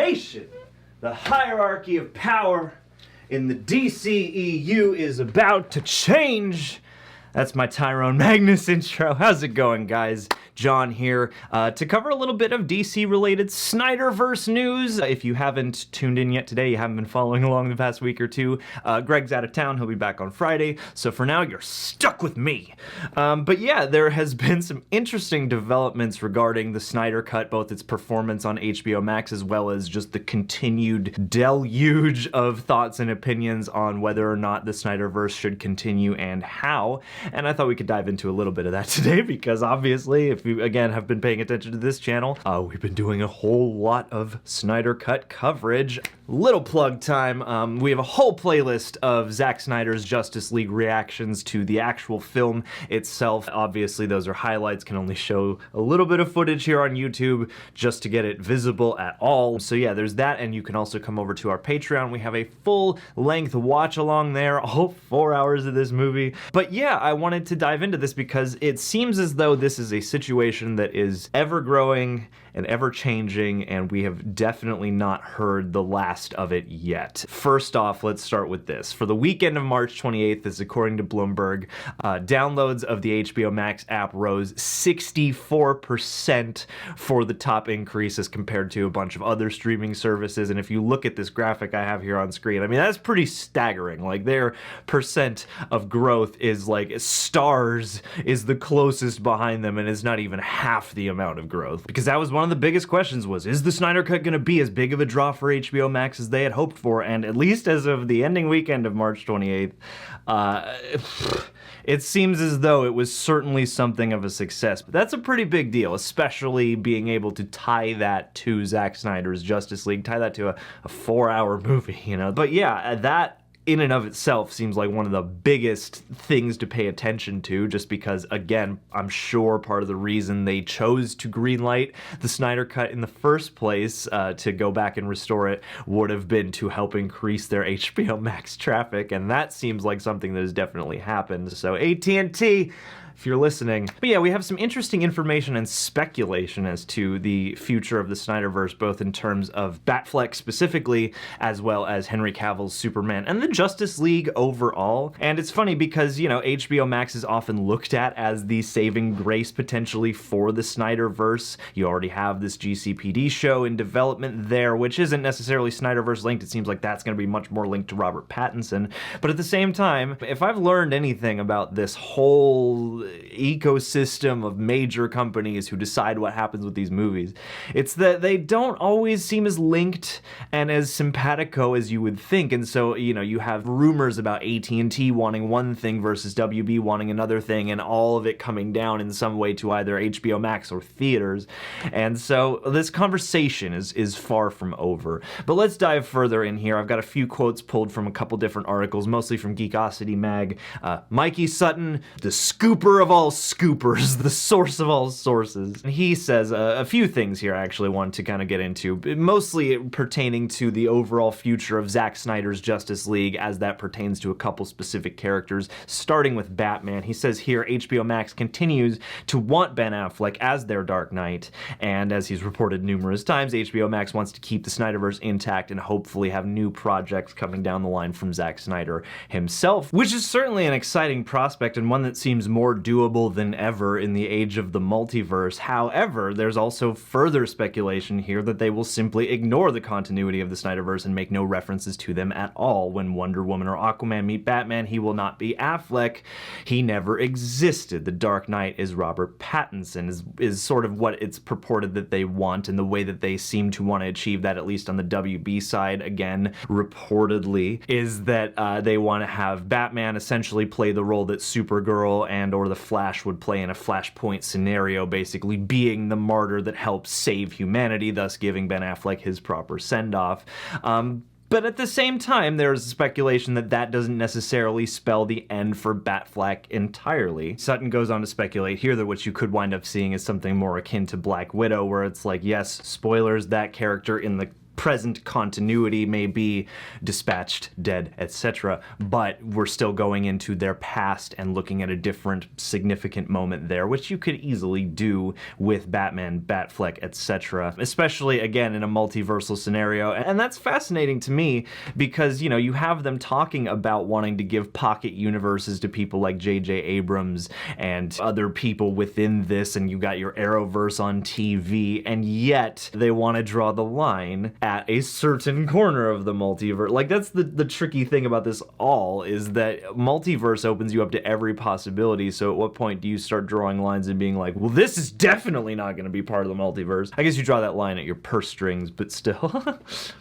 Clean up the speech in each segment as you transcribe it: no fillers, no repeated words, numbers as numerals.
transformation. The hierarchy of power in the DCEU is about to change. That's my Tyrone Magnus intro. How's it going, guys? John here to cover a little bit of DC-related SnyderVerse news. If you haven't tuned in yet today, you haven't been following along the past week or two, Greg's out of town. He'll be back on Friday. So for now, you're stuck with me. But yeah, there has been some interesting developments regarding the Snyder Cut, both its performance on HBO Max as well as just the continued deluge of thoughts and opinions on whether or not the SnyderVerse should continue and how. And I thought we could dive into a little bit of that today because obviously, if you again have been paying attention to this channel, we've been doing a whole lot of Snyder Cut coverage. Little plug time, we have a whole playlist of Zack Snyder's Justice League reactions to the actual film itself. Obviously, those are highlights, can only show a little bit of footage here on YouTube just to get it visible at all. So yeah, there's that, and you can also come over to our Patreon. We have a full-length watch-along there, all 4 hours of this movie. But yeah, I wanted to dive into this because it seems as though this is a situation that is ever-growing and ever-changing, and we have definitely not heard the last of it yet. First off, let's start with this. For the weekend of March 28th, this is according to Bloomberg, downloads of the HBO Max app rose 64% for the top increase as compared to a bunch of other streaming services. And if you look at this graphic I have here on screen, I mean, that's pretty staggering. Like, their percent of growth is like stars is the closest behind them, and it's not even half the amount of growth. Because that was one of the biggest questions was, is the Snyder Cut going to be as big of a draw for HBO Max as they had hoped for? And at least as of the ending weekend of March 28th, it seems as though it was certainly something of a success. But that's a pretty big deal, especially being able to tie that to Zack Snyder's Justice League, tie that to a 4-hour movie, you know? But yeah, that in and of itself seems like one of the biggest things to pay attention to, just because, again, I'm sure part of the reason they chose to greenlight the Snyder Cut in the first place, to go back and restore it, would have been to help increase their HBO Max traffic, and that seems like something that has definitely happened. So AT&T, if you're listening. But yeah, we have some interesting information and speculation as to the future of the SnyderVerse, both in terms of Batfleck specifically, as well as Henry Cavill's Superman, and the Justice League overall. And it's funny because, you know, HBO Max is often looked at as the saving grace potentially for the SnyderVerse. You already have this GCPD show in development there, which isn't necessarily SnyderVerse linked. It seems like that's going to be much more linked to Robert Pattinson. But at the same time, if I've learned anything about this whole ecosystem of major companies who decide what happens with these movies, it's that they don't always seem as linked and as simpatico as you would think. And so, you know, you have rumors about AT&T wanting one thing versus WB wanting another thing, and all of it coming down in some way to either HBO Max or theaters. And so this conversation is far from over. But let's dive further in here. I've got a few quotes pulled from a couple different articles, mostly from Geekosity Mag. Mikey Sutton, the scooper of all scoopers, the source of all sources. And he says a few things here I actually want to kind of get into, mostly pertaining to the overall future of Zack Snyder's Justice League as that pertains to a couple specific characters, starting with Batman. He says here, HBO Max continues to want Ben Affleck as their Dark Knight, and as he's reported numerous times, HBO Max wants to keep the SnyderVerse intact and hopefully have new projects coming down the line from Zack Snyder himself, which is certainly an exciting prospect and one that seems more doable than ever in the age of the multiverse. However, there's also further speculation here that they will simply ignore the continuity of the SnyderVerse and make no references to them at all. When Wonder Woman or Aquaman meet Batman, he will not be Affleck. He never existed. The Dark Knight is Robert Pattinson, is sort of what it's purported that they want, and the way that they seem to want to achieve that, at least on the WB side, again, reportedly, is that they want to have Batman essentially play the role that Supergirl and or the Flash would play in a Flashpoint scenario, basically being the martyr that helps save humanity, thus giving Ben Affleck his proper send-off. But at the same time, there's speculation that that doesn't necessarily spell the end for Batfleck entirely. Sutton goes on to speculate here that what you could wind up seeing is something more akin to Black Widow, where it's like, yes, spoilers, that character in the present continuity may be dispatched, dead, etc., but we're still going into their past and looking at a different significant moment there, which you could easily do with Batman, Batfleck, etc., especially, again, in a multiversal scenario. And that's fascinating to me because, you know, you have them talking about wanting to give pocket universes to people like J.J. Abrams and other people within this, and you got your Arrowverse on TV, and yet they want to draw the line at a certain corner of the multiverse. Like, that's the tricky thing about this all, is that multiverse opens you up to every possibility, so at what point do you start drawing lines and being like, well, this is definitely not going to be part of the multiverse? I guess you draw that line at your purse strings, but still.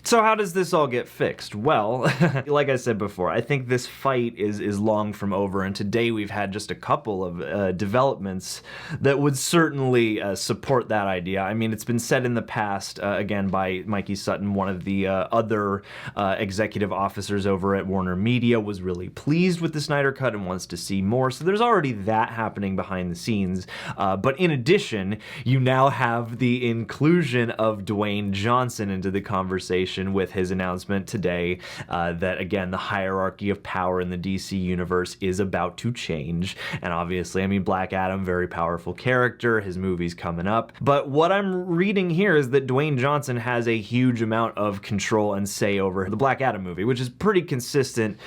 So how does this all get fixed? Well, like I said before, I think this fight is long from over, and today we've had just a couple of developments that would certainly support that idea. I mean, it's been said in the past, again, by Mikey Sutton, one of the other executive officers over at Warner Media, was really pleased with the Snyder Cut and wants to see more. So there's already that happening behind the scenes. But in addition, you now have the inclusion of Dwayne Johnson into the conversation with his announcement today that, again, the hierarchy of power in the DC universe is about to change. And obviously, I mean, Black Adam, very powerful character, his movie's coming up. But what I'm reading here is that Dwayne Johnson has a huge amount of control and say over the Black Adam movie, which is pretty consistent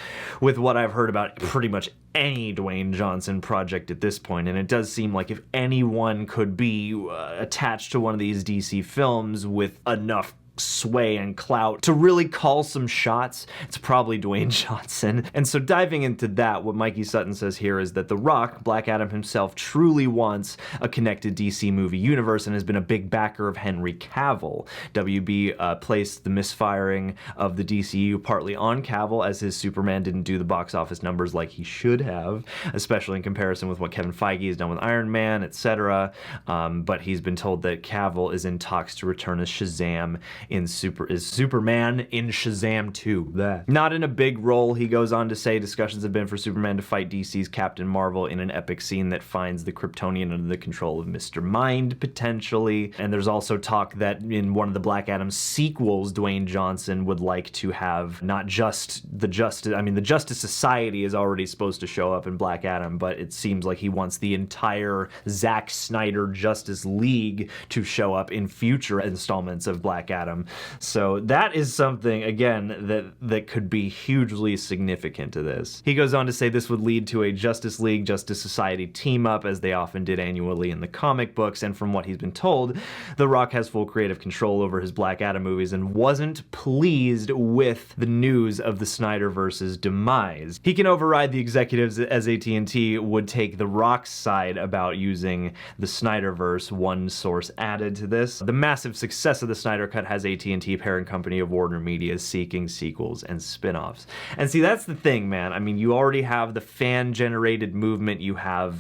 with what I've heard about pretty much any Dwayne Johnson project at this point. And it does seem like if anyone could be attached to one of these DC films with enough sway and clout to really call some shots, it's probably Dwayne Johnson. And so diving into that, what Mikey Sutton says here is that The Rock, Black Adam himself, truly wants a connected DC movie universe and has been a big backer of Henry Cavill. WB placed the misfiring of the DCEU partly on Cavill, as his Superman didn't do the box office numbers like he should have, especially in comparison with what Kevin Feige has done with Iron Man, etc. But he's been told that Cavill is in talks to return as Shazam Superman in Shazam 2. Not in a big role, he goes on to say. Discussions have been for Superman to fight DC's Captain Marvel in an epic scene that finds the Kryptonian under the control of Mr. Mind, potentially. And there's also talk that in one of the Black Adam sequels, Dwayne Johnson would like to have not just the Justice Society is already supposed to show up in Black Adam, but it seems like he wants the entire Zack Snyder Justice League to show up in future installments of Black Adam. So that is something, again, that could be hugely significant to this. He goes on to say this would lead to a Justice League, Justice Society team-up, as they often did annually in the comic books, and from what he's been told, The Rock has full creative control over his Black Adam movies and wasn't pleased with the news of the SnyderVerse's demise. He can override the executives, as AT&T would take The Rock's side about using the SnyderVerse, one source added to this. The massive success of the Snyder Cut has AT&T, parent company of Warner Media, seeking sequels and spin-offs. And see, that's the thing, man. I mean, you already have the fan-generated movement. You have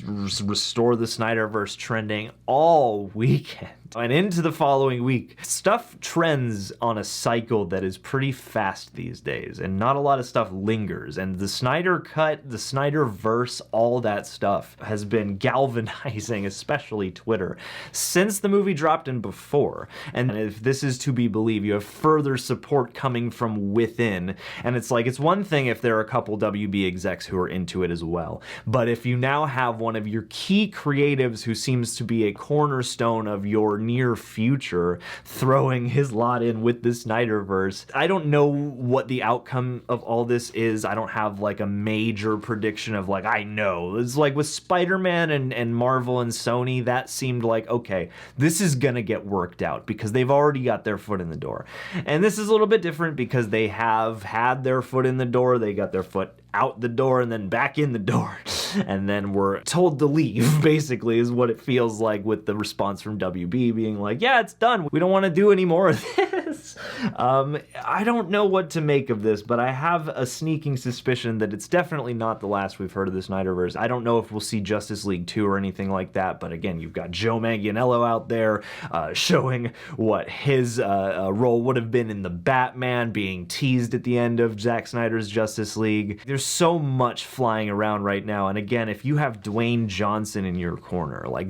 Restore the Snyderverse trending all weekend. And into the following week. Stuff trends on a cycle that is pretty fast these days, and not a lot of stuff lingers. And the Snyder Cut, the Snyderverse, all that stuff has been galvanizing, especially Twitter, since the movie dropped and before. And if this is to be believed, you have further support coming from within. And it's like, it's one thing if there are a couple WB execs who are into it as well. But if you now have one of your key creatives who seems to be a cornerstone of your near future throwing his lot in with the Snyderverse, I don't know what the outcome of all this is. I don't have like a major prediction of like, I know. It's like with Spider-Man and Marvel and Sony, that seemed like, okay, this is gonna get worked out because they've already got their foot in the door. And this is a little bit different because they have had their foot in the door, they got their foot out the door and then back in the door, and then we're told to leave, basically, is what it feels like, with the response from WB being like, yeah, it's done, we don't want to do any more of this. I don't know what to make of this, but I have a sneaking suspicion that it's definitely not the last we've heard of the Snyderverse. I don't know if we'll see Justice League 2 or anything like that, but again, you've got Joe Manganiello out there showing what his role would have been in the Batman, being teased at the end of Zack Snyder's Justice League. There's so much flying around right now, and again, if you have Dwayne Johnson in your corner, like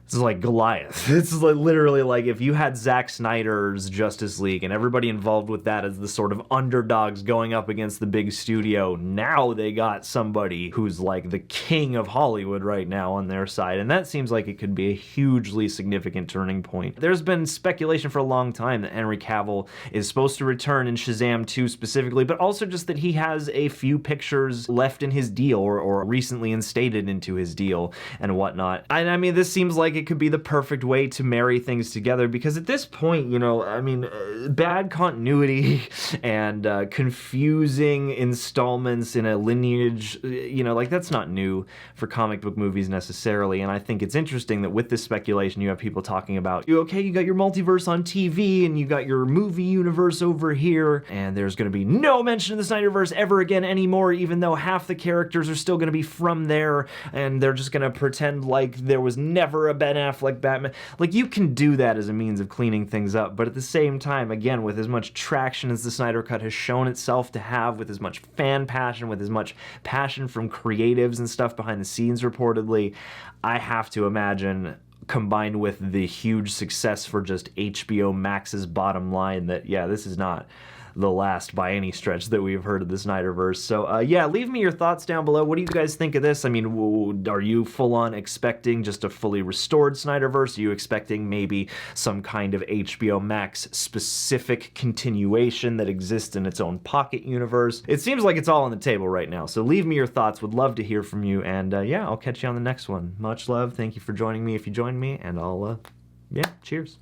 It's like Goliath. It's like literally like if you had Zack Snyder's Justice League and everybody involved with that as the sort of underdogs going up against the big studio, now they got somebody who's like the king of Hollywood right now on their side, and that seems like it could be a hugely significant turning point. There's been speculation for a long time that Henry Cavill is supposed to return in Shazam 2 specifically, but also just that he has a few pictures left in his deal or recently instated into his deal and whatnot. And I mean, this seems like it could be the perfect way to marry things together, because at this point, you know, I mean, bad continuity and confusing installments in a lineage, you know, like that's not new for comic book movies necessarily. And I think it's interesting that with this speculation, you have people talking about, okay, you got your multiverse on TV and you got your movie universe over here, and there's going to be no mention of the SnyderVerse ever again anymore, even though half the characters are still going to be from there, and they're just going to pretend like there was never a Ben Affleck Batman. Like, you can do that as a means of cleaning things up, but at the same time, again, with as much traction as the Snyder Cut has shown itself to have, with as much fan passion, with as much passion from creatives and stuff behind the scenes reportedly, I have to imagine, combined with the huge success for just HBO Max's bottom line, that, yeah, this is not the last by any stretch that we've heard of the SnyderVerse. So yeah, leave me your thoughts down below. What do you guys think of this? I mean, are you full on expecting just a fully restored SnyderVerse? Are you expecting maybe some kind of HBO Max specific continuation that exists in its own pocket universe? It seems like it's all on the table right now. So leave me your thoughts. Would love to hear from you. And yeah, I'll catch you on the next one. Much love. Thank you for joining me if you joined me. And I'll, yeah, cheers.